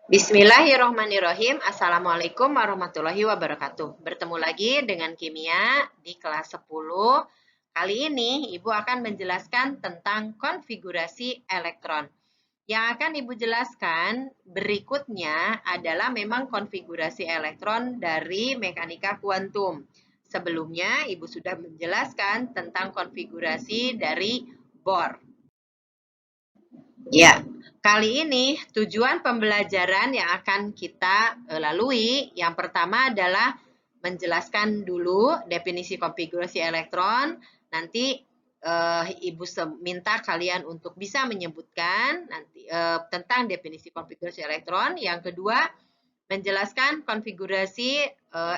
Bismillahirrohmanirrohim. Assalamualaikum warahmatullahi wabarakatuh. Bertemu lagi dengan kimia di kelas 10. Kali ini Ibu akan menjelaskan tentang konfigurasi elektron. Yang akan Ibu jelaskan berikutnya adalah memang konfigurasi elektron dari mekanika kuantum. Sebelumnya Ibu sudah menjelaskan tentang konfigurasi dari Bohr. Ya, kali ini tujuan pembelajaran yang akan kita lalui, yang pertama adalah menjelaskan dulu definisi konfigurasi elektron. Nanti Ibu minta kalian untuk bisa menyebutkan nanti tentang definisi konfigurasi elektron. Yang kedua, menjelaskan konfigurasi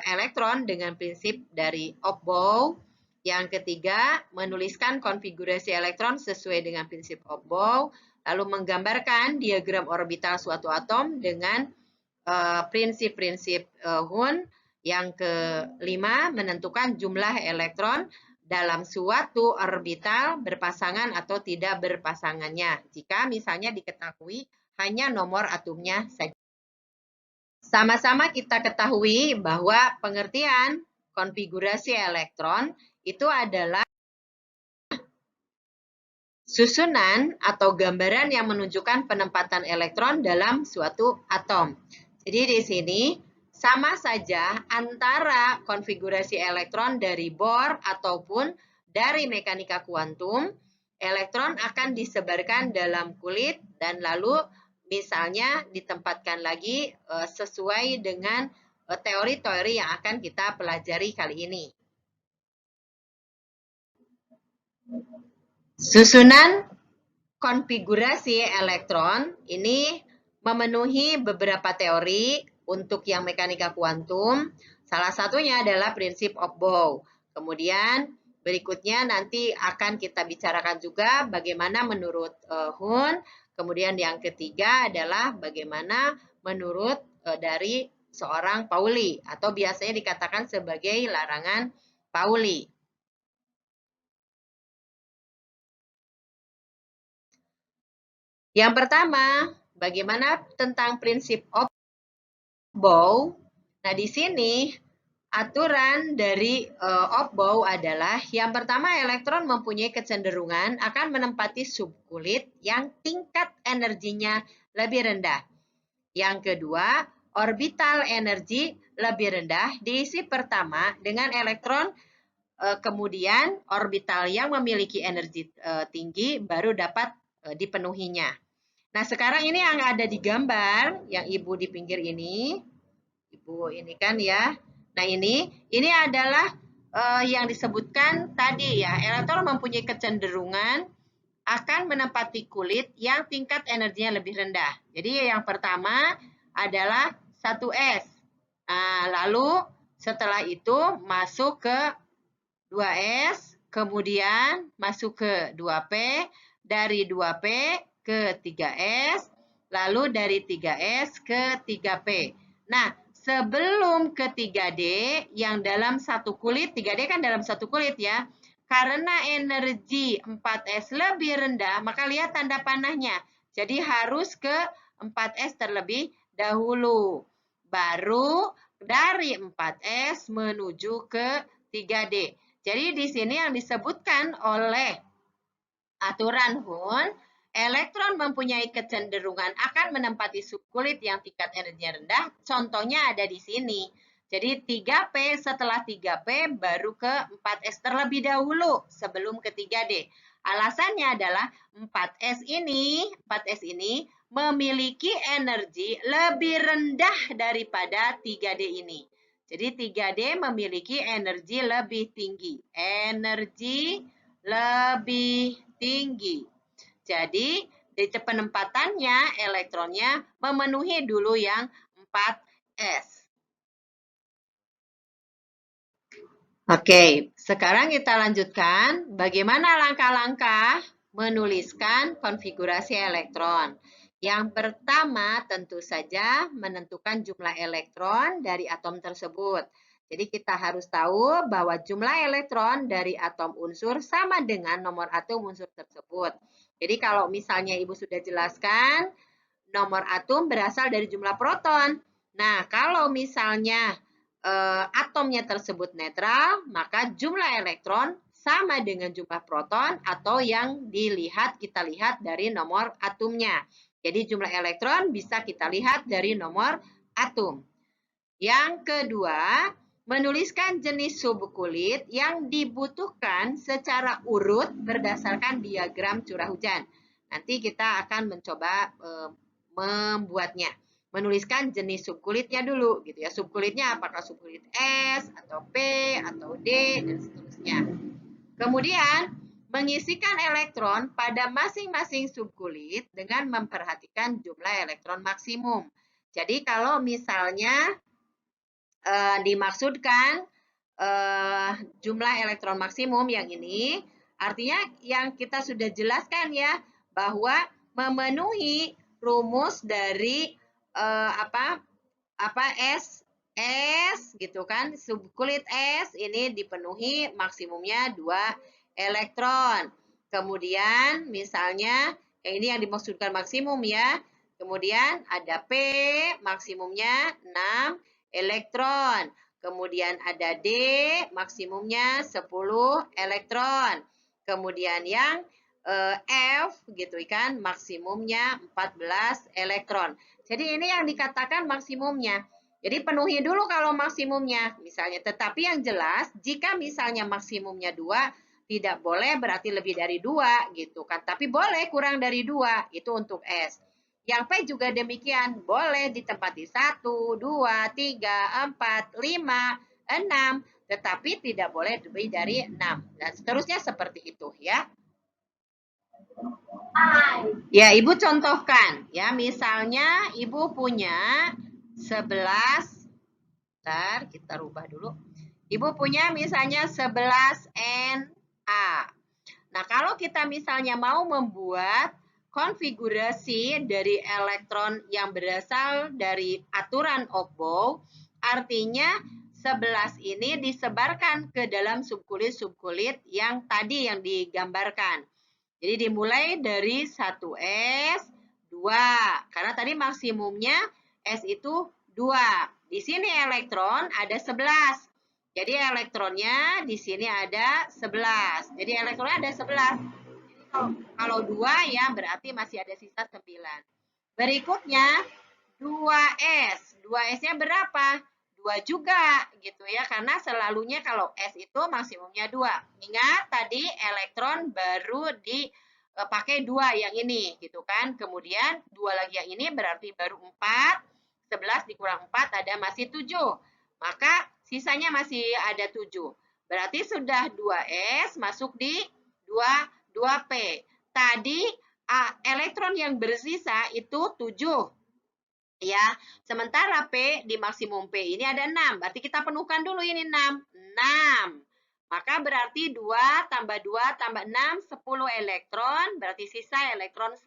elektron dengan prinsip dari Aufbau. Yang ketiga, menuliskan konfigurasi elektron sesuai dengan prinsip Aufbau. Lalu menggambarkan diagram orbital suatu atom dengan prinsip-prinsip Hund. Yang kelima, menentukan jumlah elektron dalam suatu orbital berpasangan atau tidak berpasangannya. Jika misalnya diketahui hanya nomor atomnya saja. Sama-sama kita ketahui bahwa pengertian konfigurasi elektron itu adalah susunan atau gambaran yang menunjukkan penempatan elektron dalam suatu atom. Jadi di sini sama saja antara konfigurasi elektron dari Bohr ataupun dari mekanika kuantum, elektron akan disebarkan dalam kulit dan lalu misalnya ditempatkan lagi sesuai dengan teori-teori yang akan kita pelajari kali ini. Susunan konfigurasi elektron ini memenuhi beberapa teori untuk yang mekanika kuantum. Salah satunya adalah prinsip Aufbau. Kemudian berikutnya nanti akan kita bicarakan juga bagaimana menurut Hund. Kemudian yang ketiga adalah bagaimana menurut dari seorang Pauli atau biasanya dikatakan sebagai larangan Pauli. Yang pertama, bagaimana tentang prinsip Aufbau? Nah, di sini aturan dari Aufbau adalah yang pertama, elektron mempunyai kecenderungan akan menempati subkulit yang tingkat energinya lebih rendah. Yang kedua, orbital energi lebih rendah diisi pertama dengan elektron, kemudian orbital yang memiliki energi tinggi baru dapat dipenuhinya. Nah, sekarang ini yang ada di gambar, yang Ibu di pinggir ini. Ibu ini kan ya. Nah, ini adalah yang disebutkan tadi ya. Elektron mempunyai kecenderungan akan menempati kulit yang tingkat energinya lebih rendah. Jadi yang pertama adalah 1S. Nah, lalu setelah itu masuk ke 2S, kemudian masuk ke 2P, dari 2P ke 3S, lalu dari 3S ke 3P. Nah, sebelum ke 3D yang dalam satu kulit, 3D kan dalam satu kulit ya, karena energi 4S lebih rendah, maka lihat tanda panahnya. Jadi harus ke 4S terlebih dahulu. Baru dari 4S menuju ke 3D. Jadi di sini yang disebutkan oleh aturan Hund, elektron mempunyai kecenderungan akan menempati subkulit yang tingkat energinya rendah. Contohnya ada di sini. Jadi 3P, setelah 3P baru ke 4S terlebih dahulu sebelum ke 3D. Alasannya adalah 4S ini memiliki energi lebih rendah daripada 3D ini. Jadi 3D memiliki energi lebih tinggi. Energi lebih tinggi. Jadi di penempatannya elektronnya memenuhi dulu yang 4S. Oke, sekarang kita lanjutkan bagaimana langkah-langkah menuliskan konfigurasi elektron. Yang pertama tentu saja menentukan jumlah elektron dari atom tersebut. Jadi kita harus tahu bahwa jumlah elektron dari atom unsur sama dengan nomor atom unsur tersebut. Jadi kalau misalnya Ibu sudah jelaskan, nomor atom berasal dari jumlah proton. Nah, kalau misalnya atomnya tersebut netral, maka jumlah elektron sama dengan jumlah proton atau yang kita lihat dari nomor atomnya. Jadi jumlah elektron bisa kita lihat dari nomor atom. Yang kedua, menuliskan jenis subkulit yang dibutuhkan secara urut berdasarkan diagram curah hujan. Nanti kita akan mencoba membuatnya. Menuliskan jenis subkulitnya dulu gitu ya. Subkulitnya apakah subkulit S atau P atau D dan seterusnya. Kemudian mengisikan elektron pada masing-masing subkulit dengan memperhatikan jumlah elektron maksimum. Jadi kalau misalnya dimaksudkan jumlah elektron maksimum yang ini, artinya yang kita sudah jelaskan ya, bahwa memenuhi rumus dari S gitu kan, subkulit S ini dipenuhi maksimumnya 2 elektron. Kemudian misalnya ini yang dimaksudkan maksimum ya. Kemudian ada P maksimumnya 6 elektron. Kemudian ada D maksimumnya 10 elektron. Kemudian yang F gitu kan maksimumnya 14 elektron. Jadi ini yang dikatakan maksimumnya. Jadi penuhi dulu kalau maksimumnya misalnya. Tetapi yang jelas jika misalnya maksimumnya 2 tidak boleh berarti lebih dari 2 gitu kan. Tapi boleh kurang dari 2 itu untuk S. Yang P juga demikian, boleh ditempati 1, 2, 3, 4, 5, 6, tetapi tidak boleh lebih dari 6. Dan seterusnya seperti itu ya. Ya, Ibu contohkan ya, misalnya Ibu punya 11, bentar kita rubah dulu. Ibu punya misalnya 11 Na. Nah, kalau kita misalnya mau membuat konfigurasi dari elektron yang berasal dari aturan Opbow, artinya 11 ini disebarkan ke dalam subkulit-subkulit yang tadi yang digambarkan. Jadi dimulai dari 1S, 2. Karena tadi maksimumnya S itu 2. Di sini elektron ada 11. Jadi elektronnya di sini ada 11. Jadi elektronnya ada 11. Jadi kalau 2 ya berarti masih ada sisa 9. Berikutnya 2S. 2S-nya berapa? 2 juga gitu ya. Karena selalunya kalau S itu maksimumnya 2. Ingat tadi elektron baru dipakai 2 yang ini gitu kan. Kemudian 2 lagi yang ini berarti baru 4. 11 dikurang 4 ada masih 7. Maka sisanya masih ada 7. Berarti sudah 2S masuk di 2P. Tadi elektron yang bersisa itu 7. Ya, sementara P di maksimum P ini ada 6. Berarti kita penuhkan dulu ini 6. 6. Maka berarti 2 tambah 2 tambah 6, 10 elektron. Berarti sisa elektron 1.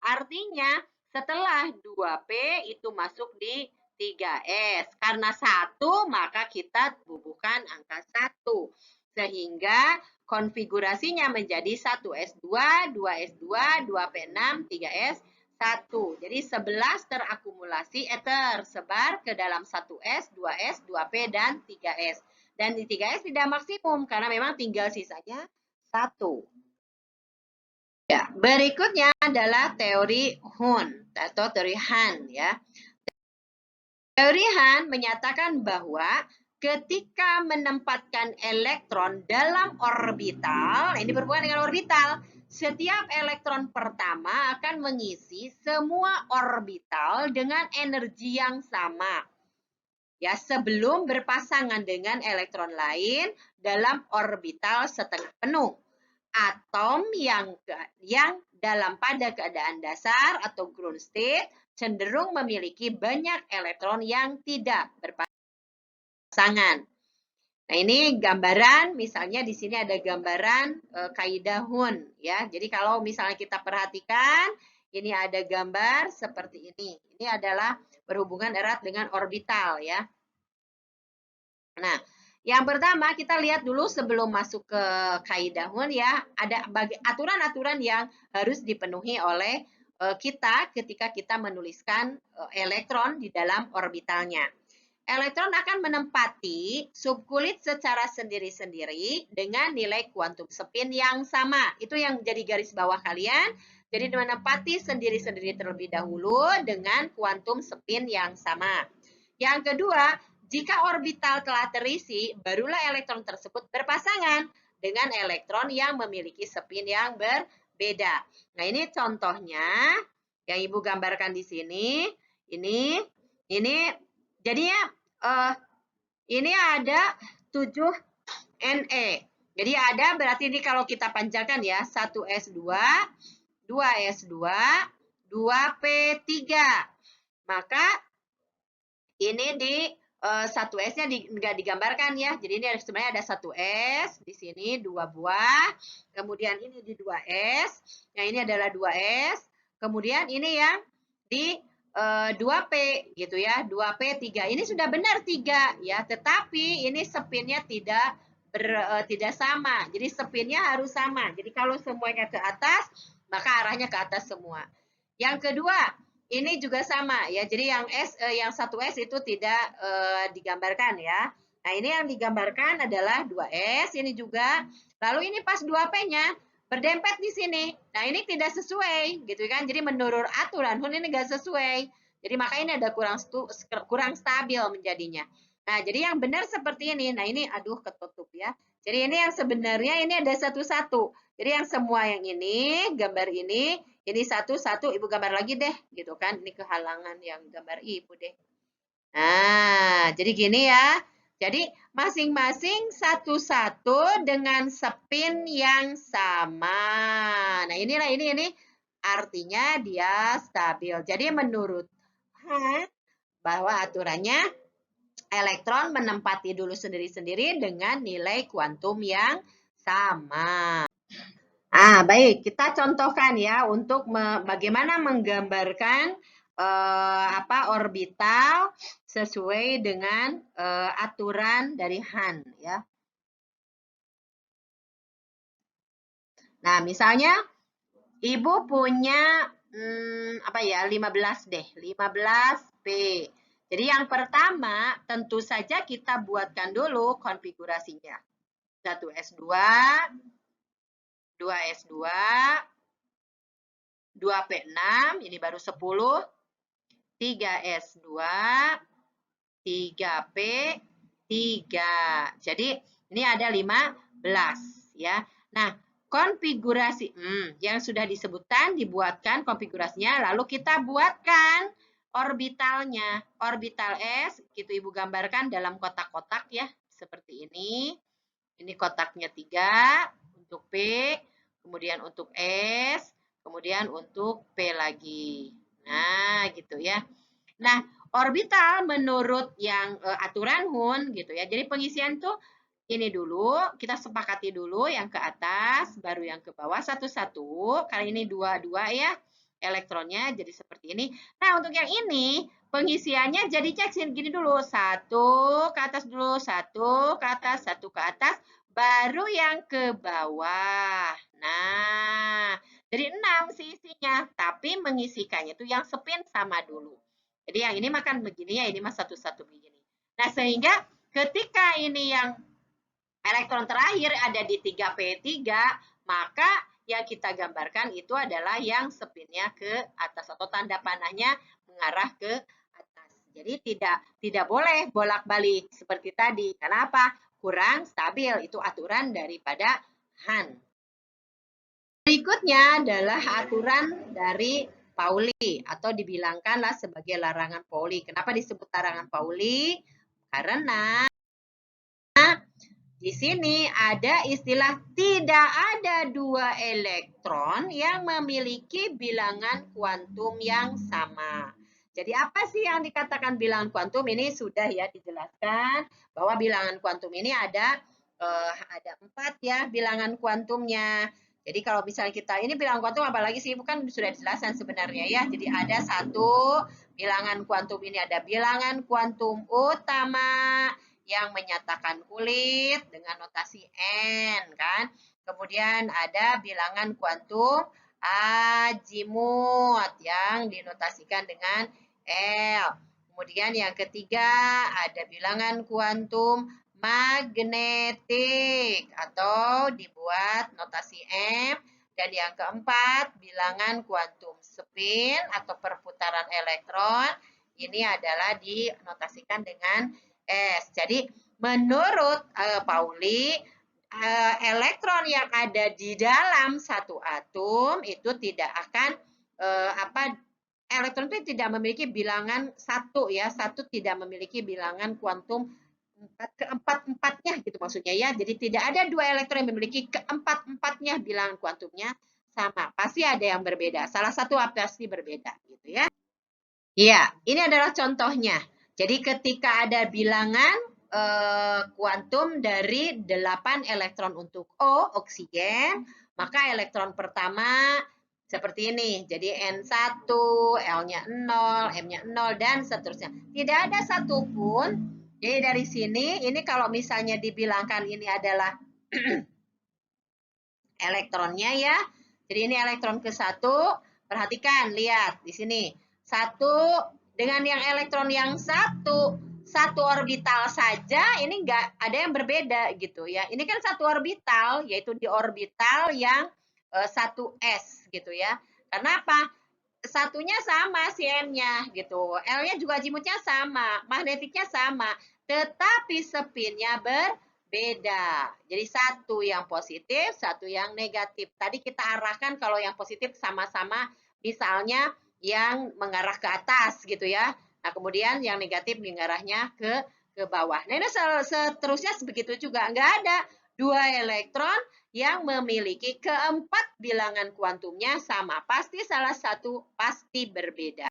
Artinya setelah 2P itu masuk di 3S. Karena 1 maka kita bubuhkan angka 1. Sehingga konfigurasinya menjadi 1S2, 2S2, 2P6, 3S1. Jadi 11 tersebar ke dalam 1S, 2S, 2P, dan 3S. Dan di 3S tidak maksimum karena memang tinggal sisanya 1. Ya, berikutnya adalah teori Hund atau teori Hund ya. Teori Hund menyatakan bahwa ketika menempatkan elektron dalam orbital, ini berhubungan dengan orbital, setiap elektron pertama akan mengisi semua orbital dengan energi yang sama. Ya, sebelum berpasangan dengan elektron lain dalam orbital setengah penuh. Atom yang pada keadaan dasar atau ground state cenderung memiliki banyak elektron yang tidak berpasangan. Nah, ini gambaran, misalnya di sini ada gambaran kaidah Hund ya. Jadi kalau misalnya kita perhatikan, ini ada gambar seperti ini. Ini adalah berhubungan erat dengan orbital ya. Nah, yang pertama kita lihat dulu sebelum masuk ke kaidah Hund ya, ada aturan-aturan yang harus dipenuhi oleh kita ketika kita menuliskan elektron di dalam orbitalnya. Elektron akan menempati subkulit secara sendiri-sendiri dengan nilai kuantum spin yang sama. Itu yang jadi garis bawah kalian. Jadi menempati sendiri-sendiri terlebih dahulu dengan kuantum spin yang sama. Yang kedua, jika orbital telah terisi, barulah elektron tersebut berpasangan dengan elektron yang memiliki spin yang berbeda. Nah, ini contohnya yang Ibu gambarkan di sini. Ini jadinya ini ada 7 Ne. Jadi ada berarti ini kalau kita panjangkan ya, 1s2, 2s2, 2p3. Maka ini di 1s-nya nggak digambarkan ya. Jadi ini sebenarnya ada 1s, di sini 2 buah. Kemudian ini di 2s. Nah, ini adalah 2s. Kemudian ini yang di 2P gitu ya, 2P3. Ini sudah benar 3 ya, tetapi ini spinnya tidak sama. Jadi spinnya harus sama. Jadi kalau semuanya ke atas, maka arahnya ke atas semua. Yang kedua, ini juga sama ya. Jadi yang 1S itu tidak digambarkan ya. Nah, ini yang digambarkan adalah 2S ini juga. Lalu ini pas 2P-nya berdempet di sini. Nah, ini tidak sesuai gitu kan. Jadi menurut aturan Hun ini enggak sesuai. Jadi makanya ini ada kurang stabil menjadinya. Nah, jadi yang benar seperti ini. Nah, ini aduh ketutup ya. Jadi ini yang sebenarnya ini ada satu-satu. Jadi yang semua yang ini, gambar ini satu-satu Ibu gambar lagi deh gitu kan. Ini kehalangan yang gambar Ibu deh. Nah, jadi gini ya. Jadi masing-masing satu-satu dengan spin yang sama. Nah, inilah ini artinya dia stabil. Jadi menurut Han bahwa aturannya elektron menempati dulu sendiri-sendiri dengan nilai kuantum yang sama. Baik, kita contohkan ya untuk bagaimana menggambarkan orbital sesuai dengan aturan dari Han ya. Nah, misalnya Ibu punya 15 deh, 15P. Jadi yang pertama tentu saja kita buatkan dulu konfigurasinya. 1S2, 2S2, 2P6, ini baru 10, 3S2, 3P3. Jadi ini ada 15 ya. Nah, konfigurasi yang sudah disebutkan dibuatkan konfigurasinya, lalu kita buatkan orbitalnya. Orbital S gitu Ibu gambarkan dalam kotak-kotak ya, seperti ini. Ini kotaknya 3 untuk P, kemudian untuk S, kemudian untuk P lagi. Nah, gitu ya. Nah, orbital menurut yang aturan Hun gitu ya. Jadi pengisian tuh ini dulu, kita sepakati dulu yang ke atas, baru yang ke bawah satu-satu. Kali ini dua-dua ya elektronnya jadi seperti ini. Nah, untuk yang ini pengisiannya jadi cek gini dulu. Satu ke atas dulu, satu ke atas, satu ke atas, baru yang ke bawah. Nah, jadi 6 sih isinya, tapi mengisikannya itu yang spin sama dulu. Jadi yang ini makan begini ya, ini mah satu-satu begini. Nah, sehingga ketika ini yang elektron terakhir ada di 3P3, maka yang kita gambarkan itu adalah yang spinnya ke atas atau tanda panahnya mengarah ke atas. Jadi tidak boleh bolak-balik seperti tadi. Kenapa? Kurang stabil. Itu aturan daripada Han. Berikutnya adalah aturan dari Pauli atau dibilangkanlah sebagai larangan Pauli. Kenapa disebut larangan Pauli? Karena di sini ada istilah tidak ada dua elektron yang memiliki bilangan kuantum yang sama. Jadi apa sih yang dikatakan bilangan kuantum? Ini sudah ya dijelaskan bahwa bilangan kuantum ini ada 4 ya bilangan kuantumnya. Jadi kalau misalnya kita ini bilangan kuantum apalagi sih bukan sudah dijelaskan sebenarnya ya. Jadi ada satu bilangan kuantum ini ada bilangan kuantum utama yang menyatakan kulit dengan notasi N kan. Kemudian ada bilangan kuantum azimut yang dinotasikan dengan L. Kemudian yang ketiga ada bilangan kuantum magnetik atau dibuat notasi M. Dan yang keempat bilangan kuantum spin atau perputaran elektron. Ini adalah dinotasikan dengan S. Jadi menurut Pauli, elektron yang ada di dalam satu atom itu tidak akan elektron itu tidak memiliki bilangan satu ya, satu tidak memiliki bilangan kuantum keempat-empatnya gitu maksudnya ya. Jadi tidak ada dua elektron yang memiliki keempat-empatnya bilangan kuantumnya sama. Pasti ada yang berbeda. Salah satu pasti berbeda gitu ya. Iya, ini adalah contohnya. Jadi ketika ada bilangan kuantum dari 8 elektron untuk O, oksigen, maka elektron pertama seperti ini. Jadi N1, L-nya 0, M-nya 0, dan seterusnya. Tidak ada satupun. Jadi dari sini, ini kalau misalnya dibilangkan ini adalah elektronnya ya. Jadi ini elektron ke-1. Perhatikan, lihat di sini. Satu dengan yang elektron yang satu orbital saja ini enggak ada yang berbeda gitu ya. Ini kan satu orbital, yaitu di orbital yang 1s gitu ya. Karena apa? Satunya sama si N-nya gitu. L-nya juga azimutnya sama, magnetiknya sama, tetapi spinnya berbeda. Jadi satu yang positif, satu yang negatif. Tadi kita arahkan kalau yang positif sama-sama misalnya yang mengarah ke atas gitu ya. Nah, kemudian yang negatif mengarahnya ke bawah. Nah, ini seterusnya begitu juga. Enggak ada dua elektron yang memiliki keempat bilangan kuantumnya sama. Pasti salah satu pasti berbeda.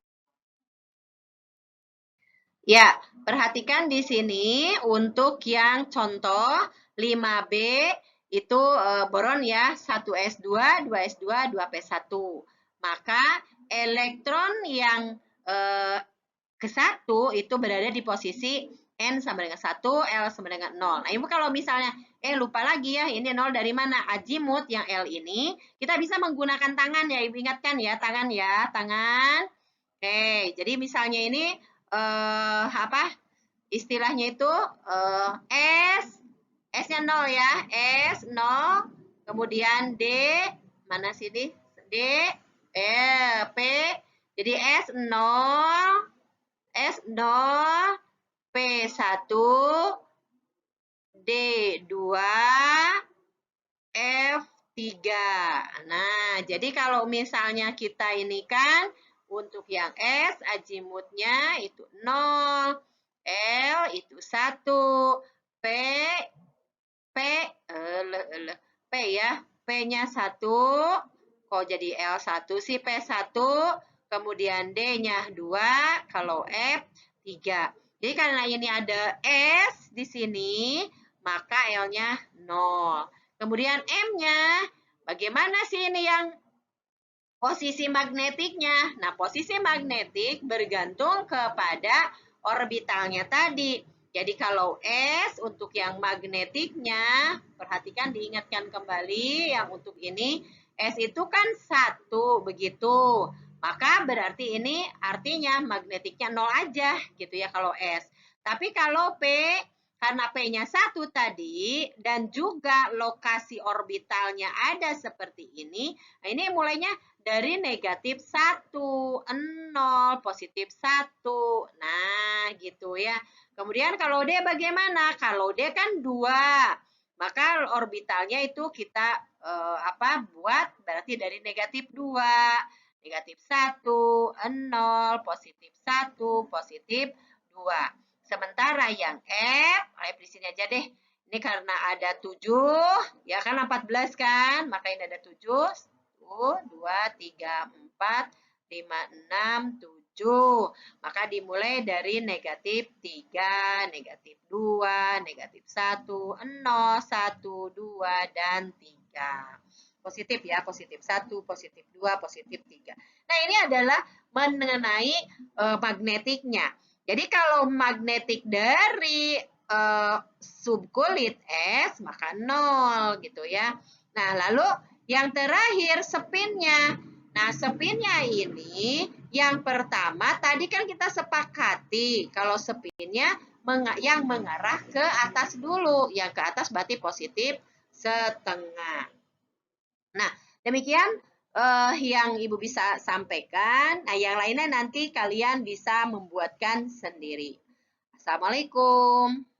Ya, perhatikan di sini untuk yang contoh 5B itu boron ya, 1s2, 2s2, 2p1. Maka elektron yang ke-1 itu berada di posisi N sama dengan 1, L sama dengan 0. Nah, ibu kalau misalnya, lupa lagi ya, ini 0 dari mana? Azimut yang L ini, kita bisa menggunakan tangan ya, ibu ingatkan ya, tangan ya, tangan. Oke, jadi misalnya ini, istilahnya itu S-nya 0 ya, S 0, kemudian D, mana sih D, P, jadi S0, P1, D2, F3. Nah, jadi kalau misalnya kita ini kan untuk yang S azimutnya itu 0, L itu 1, P ya, P-nya 1, kok jadi L1 sih P1, kemudian D-nya 2, kalau F 3. Jadi karena ini ada S di sini, maka L-nya 0. Kemudian M-nya, bagaimana sih ini yang posisi magnetiknya? Nah, posisi magnetik bergantung kepada orbitalnya tadi. Jadi kalau S untuk yang magnetiknya, perhatikan diingatkan kembali yang untuk ini, S itu kan 1 begitu. Maka berarti ini artinya magnetiknya 0 aja gitu ya kalau S. Tapi kalau P, karena P-nya 1 tadi dan juga lokasi orbitalnya ada seperti ini, nah ini mulainya dari negatif 1, 0, positif 1. Nah, gitu ya. Kemudian kalau D bagaimana? Kalau D kan 2. Maka orbitalnya itu kita buat berarti dari negatif 2, negatif 1, 0, positif 1, positif 2. Sementara yang F, di sini aja deh. Ini karena ada 7, ya kan 14 kan? Maka ini ada 7. 1, 2, 3, 4, 5, 6, 7. Maka dimulai dari negatif 3, negatif 2, negatif 1, 0, 1, 2, dan 3. Positif ya, positif 1, positif 2, positif 3. Nah, ini adalah mengenai magnetiknya. Jadi kalau magnetik dari subkulit S, maka 0 gitu ya. Nah, lalu Yang terakhir spinnya. Nah, spinnya ini yang pertama tadi kan kita sepakati kalau spinnya yang mengarah ke atas dulu. Yang ke atas berarti positif setengah. Nah, demikian yang Ibu bisa sampaikan. Nah, yang lainnya nanti kalian bisa membuatkan sendiri. Assalamualaikum.